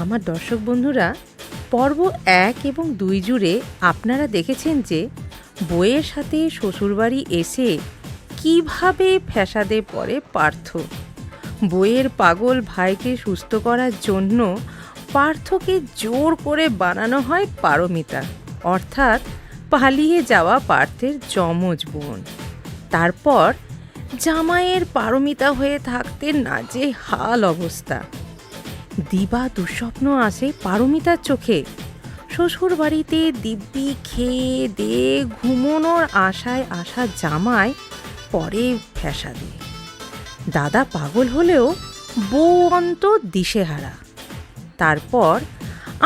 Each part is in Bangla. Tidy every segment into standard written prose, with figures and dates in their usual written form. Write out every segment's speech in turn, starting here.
আমার দর্শক বন্ধুরা, পর্ব 1 এবং 2 জুড়ে আপনারা দেখেছেন যে বউয়ের সাথে শ্বশুরবাড়ি এসে কিভাবে ফ্যাসাদে পড়ে পার্থ। বউয়ের পাগল ভাইকে সুস্থ করার জন্য পার্থকে জোর করে বানানো হয় পারমিতা, অর্থাৎ পালিয়ে যাওয়া পার্থের যমজ বোন। তারপর জামাইয়ের পারমিতা হয়ে থাকতে নাজেহাল অবস্থা। দিবা দুঃস্বপ্ন আসে পারমিতার চোখে। শ্বশুর বাড়িতে দিব্যি খেয়ে দিয়ে ঘুমোনোর আশায় আসা জামাই পরে ফ্যাসাদে। দাদা পাগল হলেও বউ অন্ত দিশেহারা। তারপর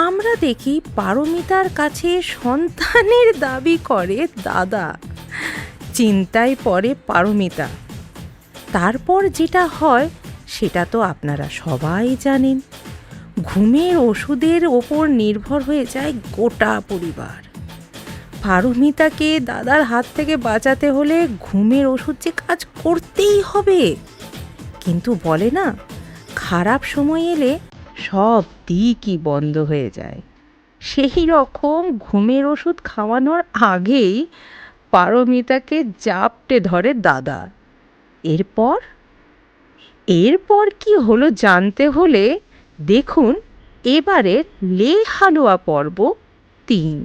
আমরা দেখি পারমিতার কাছে সন্তানের দাবি করে দাদা। চিন্তায় পড়ে পারমিতা। তারপর যেটা হয় সেটা তো আপনারা সবাই জানেন। ঘুমের ওষুধের ওপর নির্ভর হয়ে যায় গোটা পরিবার। পারমিতাকে দাদার হাত থেকে বাঁচাতে হলে ঘুমের ওষুধ যে কাজ করতেই হবে। কিন্তু বলে না, খারাপ সময় এলে সব দিকই বন্ধ হয়ে যায়। সেই রকম ঘুমের ওষুধ খাওয়ানোর আগেই পারমিতাকে জাপটে ধরে দাদা। এরপর কি হলো জানতে হলে দেখুন এবারের লে হালুয়া পর্ব 3।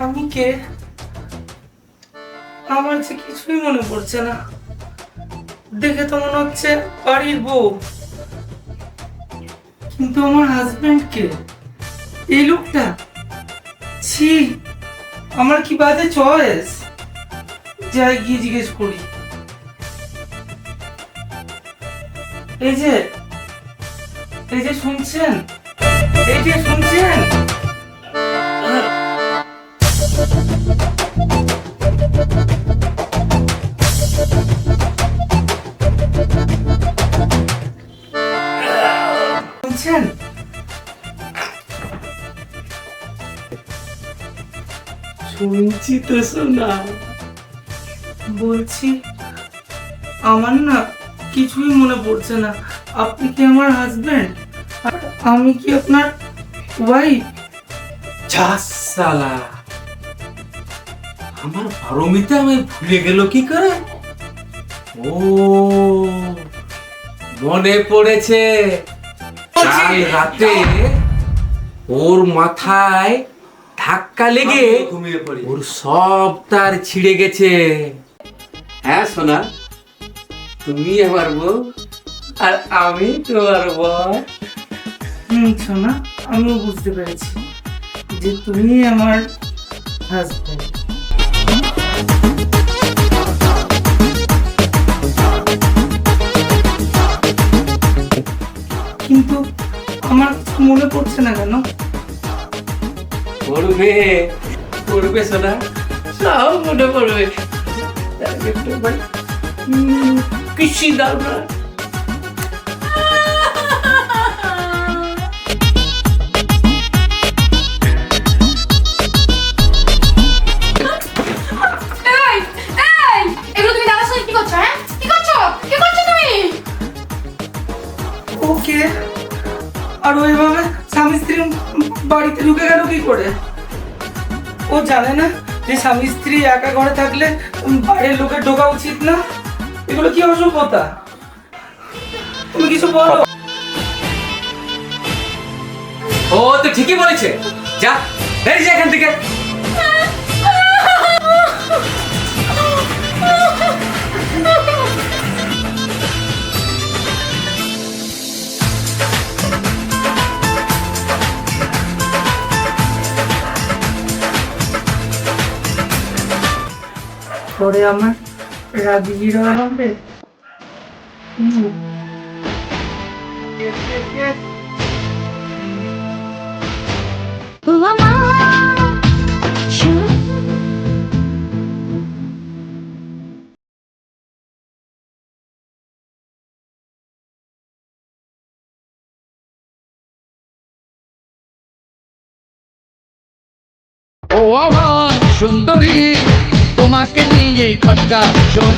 আমি কে? আমার যে কিছুই মনে পড়ছে না। দেখে তো মনে হচ্ছে বাড়ির বউ, কিন্তু আমার হাজবেন্ড কে? এই লোকটা? ছি, আমার কি বাজে চয়েস। যাই গিয়ে জিজ্ঞেস করি। এই যে শুনছেন? এই যে শুনছেন? শুনছি তো শোনা। বলছি আমার না কিছুই মনে পড়ছে না। আপনি কি আমার হাজবেন্ড? আর আমি কি আপনার ওয়াইফ? সালা, আমার পারমিতা আমি ভুলে গেল কি করে? ও মনে পড়েছে, কাল রাতে ওর মাথায় ধাক্কা লেগে ওর সব তার ছিঁড়ে গেছে। হ্যাঁ সোনা, তুমি আমার বউ আর আমি তোমার বর। শোনা, আমিও বুঝতে পেরেছি যে তুমি আমার হাজবেন্ড। কিন্তু আমার মনে পড়ছে না কেন? পড়বে সোনা, সব মনে পড়বে। কিসি দাও না। ওকে, আর ওইভাবে স্বামী স্ত্রী বাড়িতে ঢুকে গেল কি করে? ও জানে না যে স্বামী স্ত্রী একা ঘরে থাকলে বাইরের লোকের ঢোকা উচিত না? এগুলো কি অসভ্যতা? তুমি কিছু বলো। ও তো ঠিকই বলেছে, যা বেরিয়ে যা এখান থেকে। পরে আমার রাজগীর হবে। ও আমার সুন্দরী, তোমাকে নিয়েই খটকা শোন।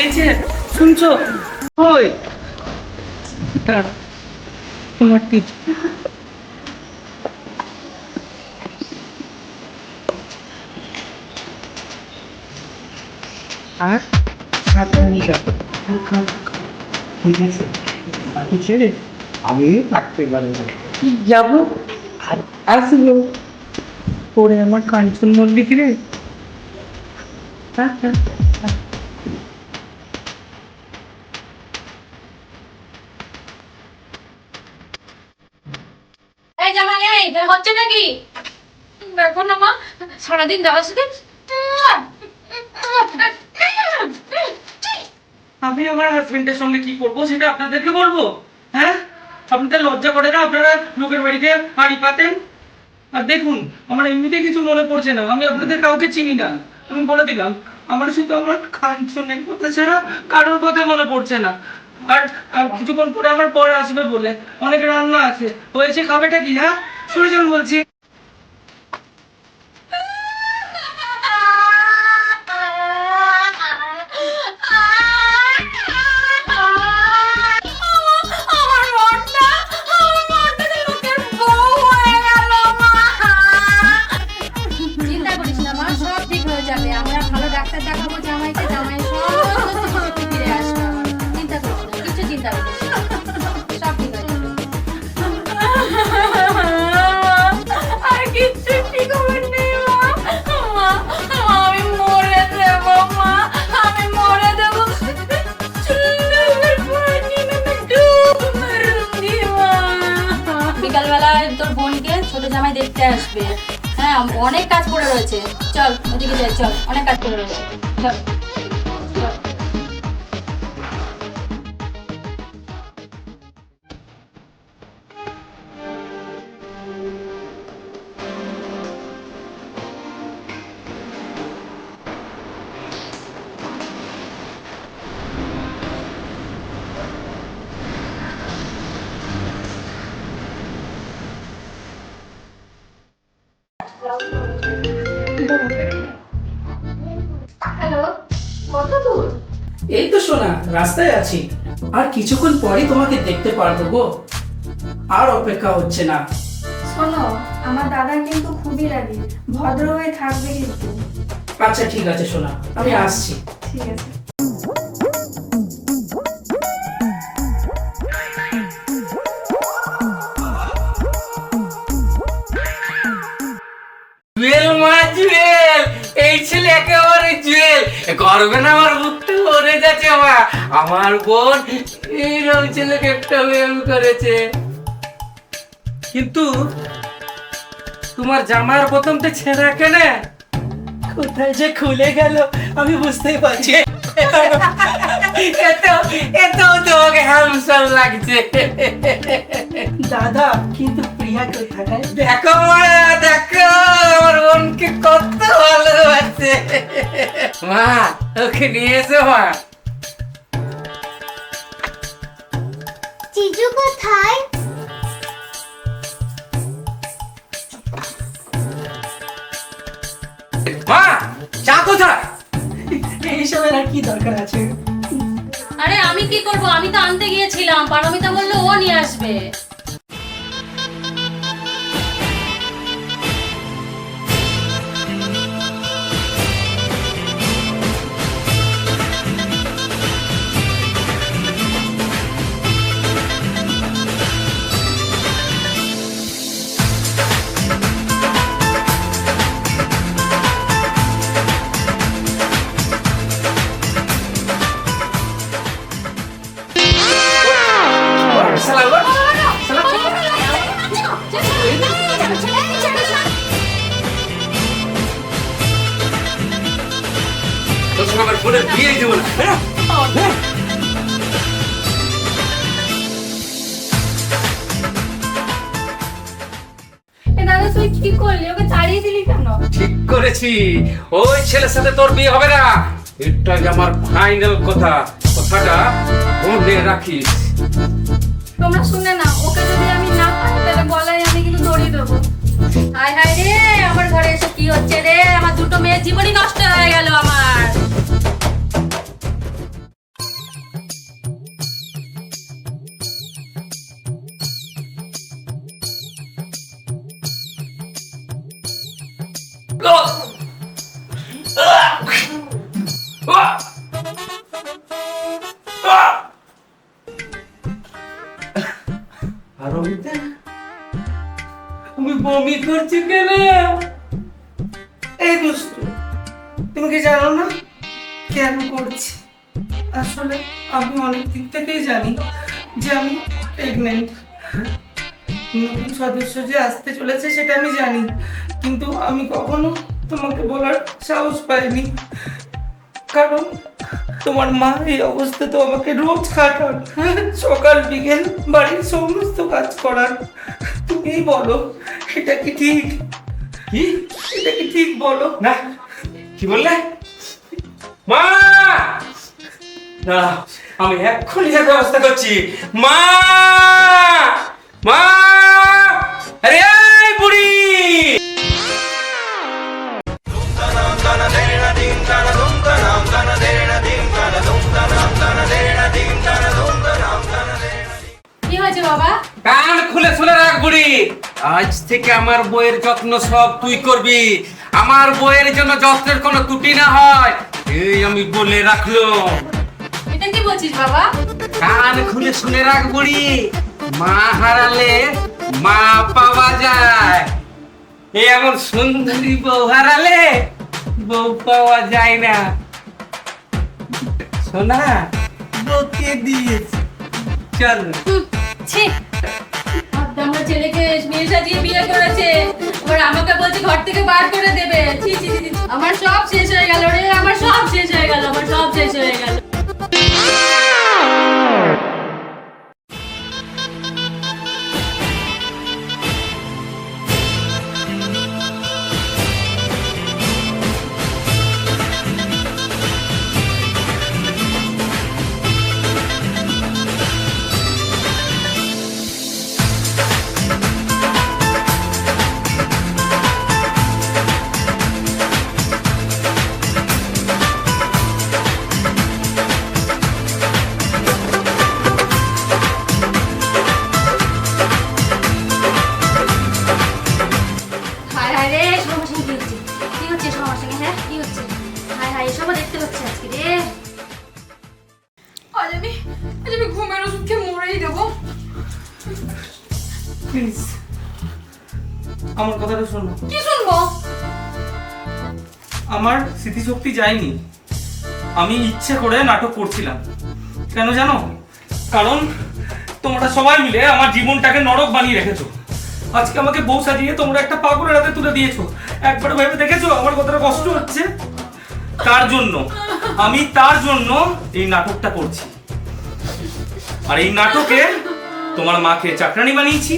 এই যে শুনছো? ওই দাঁড়া, তোমার টিপ। আর সাথে নিয়ে যাবো। ঠিক আছে, বাকি ছেড়ে আমি থাকতে পারি না। যাবো আর আসবো। পরে আমার কাঞ্চন মল্লিক রে। হ্যাঁ হ্যাঁ। এই জামাই, এই হচ্ছে নাকি? দেখো না মা, সারাদিন দাদার সাথে আমি আমার হাজবেন্ডের সঙ্গে কি করবো সেটা আপনাদেরকে বলবো? হ্যাঁ, আপনাদের লজ্জা করে না? আপনারা লোকের বাড়িতে হাঁড়ি পাতেন। আর দেখুন, আমার এমনিতে কিছু মনে পড়ছে না, আমি আপনাদের কাউকে চিনি না, আমি বলে দিলাম। আমার শুধু আমার কাঞ্চনের কথা ছাড়া কারোর কথা মনে পড়ছে না। আর আর কিছুক্ষণ পরে আমার পর আসবে বলে অনেক রান্না আছে, হয়েছে, খাবেটা কি? হ্যাঁ, শুনে যান বলছি। চিন্তা করিস না মা, সব ঠিক হয়ে যাবে। আমরা ভালো ডাক্তার দেখাবো জামাইকে, জামাই সমস্ত শক্তি ফিরে আসবে আমার। চিন্তা করিস না, কিছু চিন্তা করিস না, সব ঠিক হয়ে যাবে। আর কিচ্ছু ঠিক হবে নেই মা। মা, আমি মরে দেবো মা, আমি মরে দেবো। বিকালবেলায় তোর বোনকে ছোট জামাই দেখতে আসবে। হ্যাঁ, অনেক কাজ পড়ে রয়েছে, চল ওদিকে যাই, চল, অনেক কাজ পড়ে রয়েছে, চল চল। হ্যালো, কত দূর? এই তো শোনা, রাস্তায় আছি, আর কিছুক্ষণ পরেই তোমাকে দেখতে পারবো গো। আর অপেক্ষা হচ্ছে না। শোনো, আমার দাদা কিন্তু খুবই রাগী, ভদ্র হয়ে থাকবে কিন্তু। আচ্ছা ঠিক আছে শোনা, আমি আসছি। ঠিক আছে। জুয়েল মা, জুয়েল, এই ছেলে একেবারে জুয়েল। গর্বে না আমার বুকটা ভরে যাচ্ছে মা। আমার বোন এইরকম ছেলেকে একটা প্রেম করেছে। কিন্তু তোমার জামার বোতামটা ছেঁড়া কেন? কোথায় যে খুলে গেল আমি বুঝতেই পারছি। এত এত তোমাকে হ্যান্ডসাম লাগছে। দাদা, কিন্তু প্রিয়া কোথায়? দেখো মা, দেখো আমার বোনকে কত ভালোবাসে। মা, ওকে নিয়ে এসো মা। জিজু কোথায়? মা, চা কোথায়? এইসবের আর কি দরকার আছে? আরে আমি কি করব, আমি তো আনতে গিয়েছিলাম, পারমিতা বললো ও নিয়ে আসবে। সঙ্গে আমার বোনের বিয়ে দেবো না। এ দাদা তুই কি করলি, ওকে তাড়িয়ে দিলি কেন? ঠিক করেছি, ওই ছেলের সাথে তোর বিয়ে হবে না, এটাই আমার ফাইনাল কথা। কথাটা মনে রাখিস। তোমরা শুনে না, ওকে যদি আমি না পাই তাহলে গলায় আমি কিন্তু দড়ি দেবো। হায় হায় রে, আমার ঘরে এসে কি হচ্ছে রে? আমার দুটো মেয়ের জীবনই নষ্ট হয়ে গেল আমার। আর অমিতা, আমি বমি করছি কেন? এই দুষ্টু, তুমি কি জানো না কেন করছি? আসলে আমি অনেক দিন থেকেই জানি যে আমি প্রেগনেন্ট। নতুন সদস্য যে আসতে চলেছে সেটা আমি জানি, কিন্তু আমি কখনো তোমাকে বলার সাহস পাইনি, কারণ তোমার মা এই অবস্থাতে আমাকে রোজ খাটান, সকাল বিকেল বাড়ির সমস্ত কাজ করান। তুমিই বলো, এটা কি ঠিক? কি? এটা কি ঠিক বলো? না, কি বললে? মা, না, আমি এক্ষুনি যার ব্যবস্থা করছি। মা, মা, আরে এই বুড়ি! কি হয়েছে বাবা? কান খুলে শুনে রাখ বুড়ি, আজ থেকে আমার বইয়ের যত্ন সব তুই করবি। আমার বইয়ের জন্য যত্নের কোনো ত্রুটি না হয়, এই আমি বলে রাখলাম। এটা কি বলছিস বাবা? কান খুলে শুনে রাখ বুড়ি, মা হারালে মা পাওয়া যায়, এই এমন সুন্দরী বউ হারালে বউ পাওয়া যায় না। সোনা, বউকে দিয়েছি, চল। ছি, আমার ছেলেকে মেয়ে সাজিয়ে বিয়ে করেছে, এবার আমাকে বলছে ঘর থেকে বার করে দেবে। ছি ছি ছি, আমার সব শেষ হয়ে গেল রে, আমার সব শেষ হয়ে গেল, আমার সব শেষ হয়ে গেল। হায় হায় রে, সবার সঙ্গে কি হচ্ছে? কি হচ্ছে সবার সঙ্গে? হ্যাঁ কি হচ্ছে? হায় হায়, এসবও দেখতে পাচ্ছি আজকে রে। আজ আমি ঘুমের ওষুধ খেয়ে মরেই দেবো। প্লিজ আমার কথাটা শোনো। কি শুনবো? আমার স্মৃতিশক্তি যায়নি, আমি ইচ্ছে করে নাটক করছিলাম। কেন জানো? কারণ তোমরা সবাই মিলে আমার জীবনটাকে নরক বানিয়ে রেখেছো। আজকে আমাকে বউ সাজিয়ে তোমরা একটা পাগলের হাতে তুলে দিয়েছো। একবার ভেবে দেখেছো আমার কতটা কষ্ট হচ্ছে? তার জন্য এই নাটকটা করছি। আর এই নাটকে তোমার মাকে চাকরানি বানিয়েছি,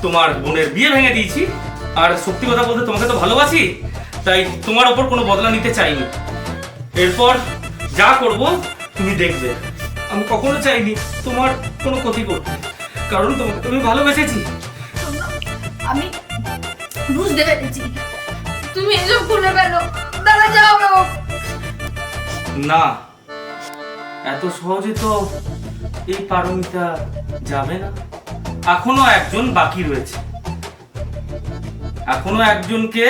তোমার বোনের বিয়ে ভেঙে দিয়েছি। আর সত্যি কথা বলতে তোমাকে তো ভালোবাসি, তাই তোমার ওপর কোনো বদলা নিতে চাইনি। এরপর যা করব তুমি দেখবে। আমি কখনো চাইনি তোমার কোনো ক্ষতি করতে, কারণ তোমাকে তুমি ভালোবেসেছি। আমি বুঝতে পেরেছি, তুমি এসব খুলে ফেলো। দাদা যাও। না, এত সহজে তো এই পারমিতা যাবে না। এখনো একজন বাকি রয়েছে, এখনো একজনকে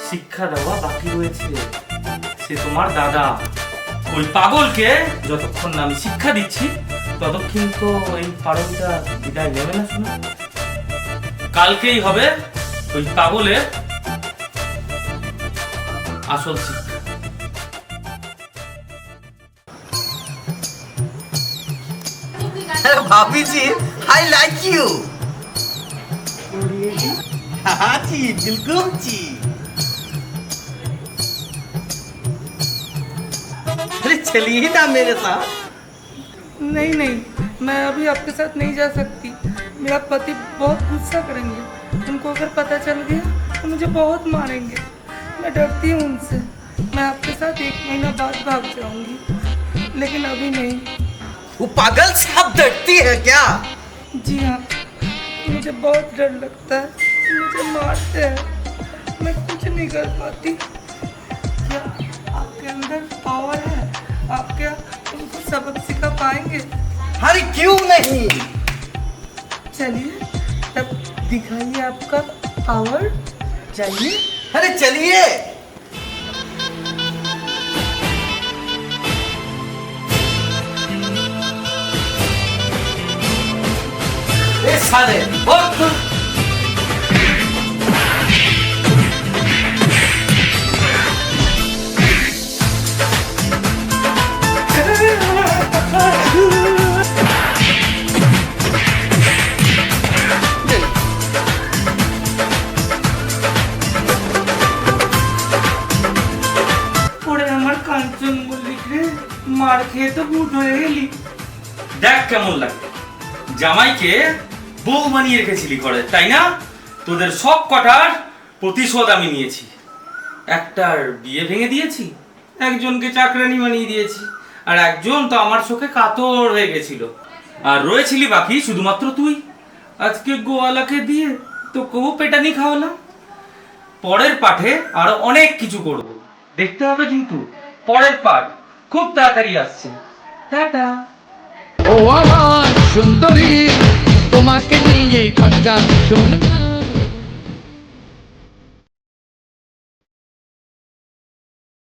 শিক্ষা দেওয়া বাকি রয়েছে। সে তোমার দাদা। ওই পাগলকে যতক্ষণ না আমি শিক্ষা দিচ্ছি ততক্ষণ তো এই পারমিতা বিদায় নেবে না। শোনো, কালকেই হবে ওই পাগলের আসল শিক্ষা। भाभी जी आई लाइक यू हाँ जी बिल्कुल जी चलिए ना मेरे साथ। नहीं नहीं, मैं अभी आपके साथ नहीं जा सकती। मेरा पति बहुत गुस्सा करेंगे। उनको अगर पता चल गया तो मुझे बहुत मारेंगे। मैं डरती हूँ उनसे। मैं आपके साथ 1 महीना बाद भाग जाऊंगी, लेकिन अभी नहीं। वो पागल से आप डरती है क्या? जी हाँ, मुझे बहुत डर लगता है। मुझे मारते हैं, मैं कुछ नहीं कर पाती। क्या आपके अंदर पावर है? आप क्या उनको सबक सिखा पाएंगे? अरे क्यों नहीं? चलिए तब दिखाइए आपका पावर। चाहिए? अरे चलिए। ए साले, बहुत ওরে আমার কাঞ্চন মল্লিক রে, মার খেয়ে তো ভূত হয়ে গেলি। দেখ কেমন লাগে, জামাইকে বউ বানিয়ে রেখেছিলি ঘরে, তাই না? তোদের সব কটার প্রতিশোধ আমি নিয়েছি। একটার বিয়ে ভেঙে দিয়েছি, একজনকে চাকরানি বানিয়ে দিয়েছি, আর একজন তো আমার চোখে কাতর হয়ে গেছিল। আর রয়েছিলি বাকি শুধুমাত্র তুই। আজকে গোয়ালাকে দিয়ে তোকেও পেটানি খাওয়ালাম। পরের পাঠে আরো অনেক কিছু করব, দেখতে হবে কিন্তু। পরের পাঠ খুব তাড়াতাড়ি আসছে। টাটা। ও আমার সুন্দরী, তোমাকে নিয়ে খটকা শোন